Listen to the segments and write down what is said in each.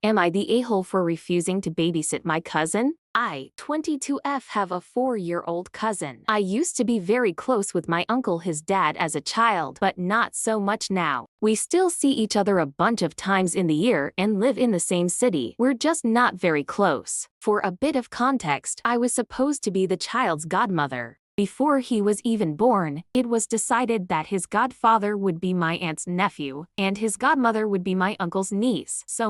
Am I the a-hole for refusing to babysit my cousin? I, 22F, have a 4-year-old cousin. I used to be very close with my uncle, his dad, as a child, but not so much now. We still see each other a bunch of times in the year and live in the same city. We're just not very close. For a bit of context, I was supposed to be the child's godmother. Before he was even born, it was decided that his godfather would be my aunt's nephew, and his godmother would be my uncle's niece. So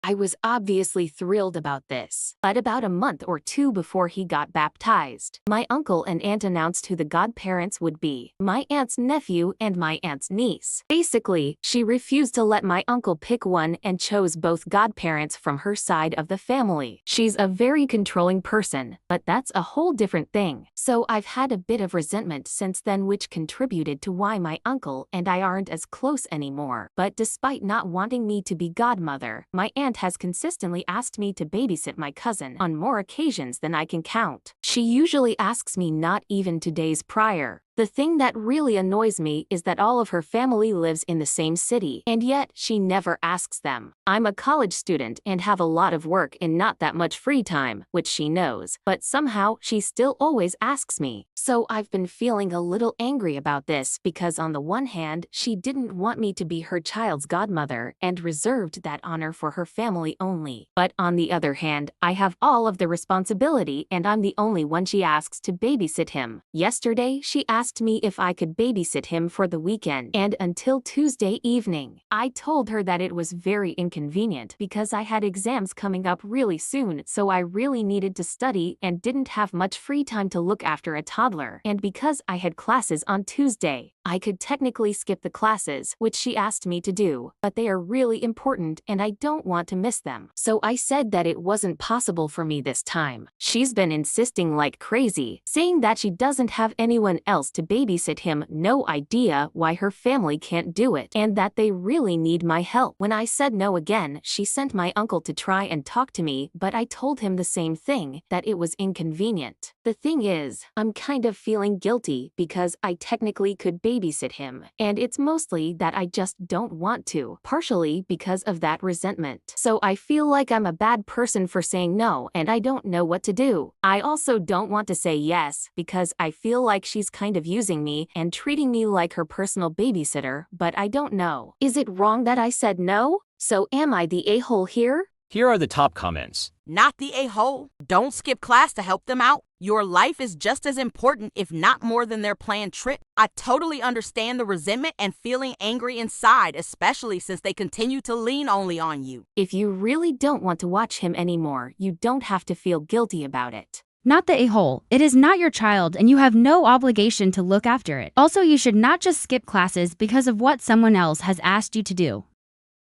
I was obviously thrilled about this. But about a month or two before he got baptized, my uncle and aunt announced who the godparents would be: my aunt's nephew and my aunt's niece. Basically, she refused to let my uncle pick one and chose both godparents from her side of the family. She's a very controlling person, but that's a whole different thing. So I've had a bit of resentment since then, which contributed to why my uncle and I aren't as close anymore. But despite not wanting me to be godmother, my aunt has consistently asked me to babysit my cousin on more occasions than I can count. She usually asks me not even 2 days prior. The thing that really annoys me is that all of her family lives in the same city, and yet she never asks them. I'm a college student and have a lot of work and not that much free time, which she knows, but somehow she still always asks me. So I've been feeling a little angry about this because on the one hand, she didn't want me to be her child's godmother and reserved that honor for her family only. But on the other hand, I have all of the responsibility and I'm the only one she asks to babysit him. Yesterday, she asked me if I could babysit him for the weekend and until Tuesday evening. I told her that it was very inconvenient because I had exams coming up really soon, so I really needed to study and didn't have much free time to look after a toddler. And because I had classes on Tuesday, I could technically skip the classes, which she asked me to do, but they are really important and I don't want to miss them. So I said that it wasn't possible for me this time. She's been insisting like crazy, saying that she doesn't have anyone else to babysit him, no idea why her family can't do it, and that they really need my help. When I said no again, she sent my uncle to try and talk to me, but I told him the same thing, that it was inconvenient. The thing is, I'm kind of feeling guilty because I technically could babysit him, and it's mostly that I just don't want to, partially because of that resentment. So I feel like I'm a bad person for saying no, and I don't know what to do. I also don't want to say yes because I feel like she's kind of using me and treating me like her personal babysitter, but I don't know. Is it wrong that I said no? So am I the a-hole here? Here are the top comments. Not the a-hole. Don't skip class to help them out. Your life is just as important, if not more, than their planned trip. I totally understand the resentment and feeling angry inside, especially since they continue to lean only on you. If you really don't want to watch him anymore, you don't have to feel guilty about it. Not the a-hole. It is not your child and you have no obligation to look after it. Also, you should not just skip classes because of what someone else has asked you to do.